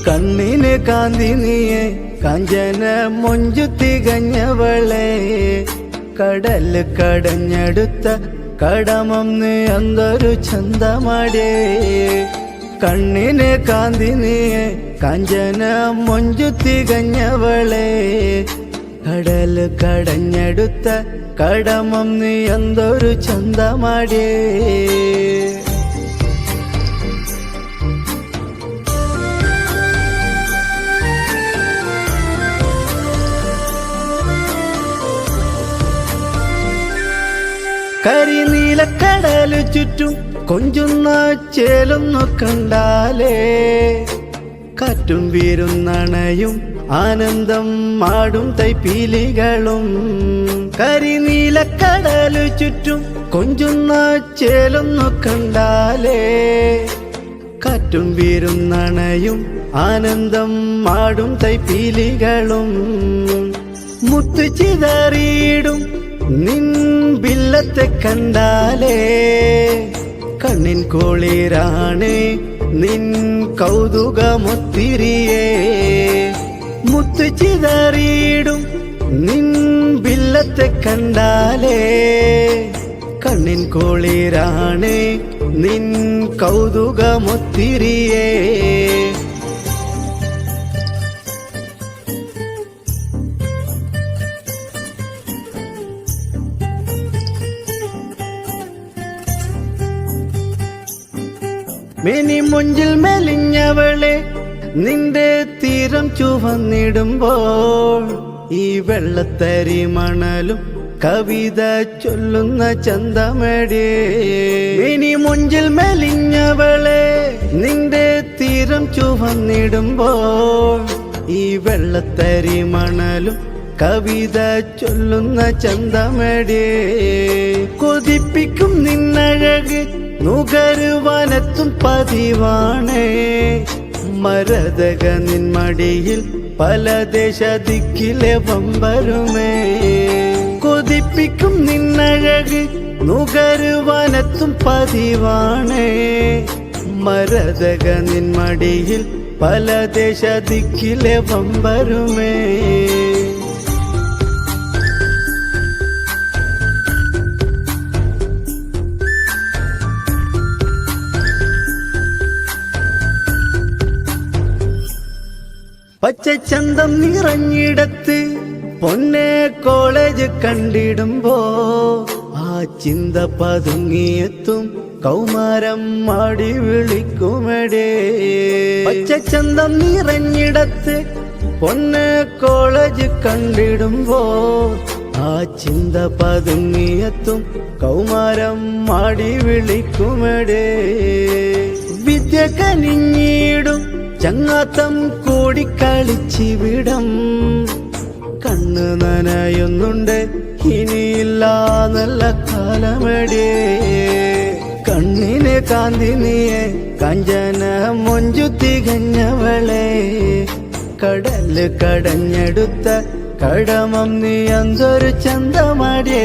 കണ്ണിന് കാന്തി നീയെ കാഞ്ചന മൊഞ്ചു തികഞ്ഞവളെ കടല് കടഞ്ഞെടുത്ത കടമം നീ എന്തൊരു ചന്തമാടേ കണ്ണിന് കാന്തി നീയെ കാഞ്ചന മൊഞ്ചു തികഞ്ഞവളെ കടല് കടഞ്ഞെടുത്ത കടമം നീ എന്തൊരു ചന്തമാടേ കരിനീലക്കടല് ചുറ്റും കൊഞ്ചുന്ന ചേലൊന്നു കണ്ടാലേ കാറ്റും വീരുന്നണയും ആനന്ദം മാടും തൈപ്പീലികളും കരിനീലക്കടല് ചുറ്റും കൊഞ്ചുന്ന ചേലൊന്നു കണ്ടാലേ കാറ്റും വീരുന്നണയും ആനന്ദം മാടും തൈപ്പീലികളും മുത്തു ചിതറിയിടും നിൻ ബില്ലത്തെ കണ്ടാലേ കണ്ണിൻ കോളിരാണ് നിൻ കൗതുകമൊത്തിരിയേ മുത്തു ചിതറിയിടും നിൻ ബില്ലത്തെ കണ്ടാലേ കണ്ണിൻ കോളിരാണ് നിൻ കൗതുകമൊത്തിരിയേ മിനി മുഞ്ചിൽ മെലിഞ്ഞവളെ നിന്റെ തീരം ചുവന്നിടുമ്പോൾ ഈ വെള്ളത്തരി മണലും കവിത ചൊല്ലുന്ന ചന്തമേടേ മിനി മുഞ്ചിൽ മെലിഞ്ഞവളെ നിന്റെ തീരം ചുവന്നിടുമ്പോൾ ഈ വെള്ളത്തരി മണലും കവിത ചൊല്ലുന്ന ചന്തമേടേ കൊതിപ്പിക്കും നിന്നഴക് നുകരുവാനെത്തും പതിവാണേ മരതക നിൻമടിയിൽ പല ദേശദിക്കിലെ വമ്പരുമേ കൊതിപ്പിക്കും നിന്നഴക് നുകരുവാനെത്തും പതിവാണേ മരതക നിൻമടിയിൽ പല ദേശദിക്കിലെ വമ്പരുമേ പച്ചച്ചന്തം നിറഞ്ഞിടത്ത് പൊന്നെ കോളേജ് കണ്ടിടുമ്പോ ആ ചിന്ത പതുങ്ങിയെത്തും കൗമാരം മാടി വിളിക്കുമെടേ പച്ചച്ചന്തം നിറഞ്ഞിടത്ത് പൊന്നെ കോളേജ് കണ്ടിടുമ്പോ ആ ചിന്ത പതുങ്ങിയെത്തും കൗമാരം മാടി വിളിക്കുമെടേ വിദ്യ കനിഞ്ഞിടും ചങ്ങാത്തം കൂടിക്കളിച്ചിവിടം കണ്ണ് നനയുന്നുണ്ട് ഇനിയില്ല നല്ല കാലമടേ കണ്ണിന് കാന്തി നീയെ കാഞ്ചന മൊഞ്ചു തികഞ്ഞവളെ കടല് കടഞ്ഞെടുത്ത കടമം നീ എന്തൊരു ചന്തമടേ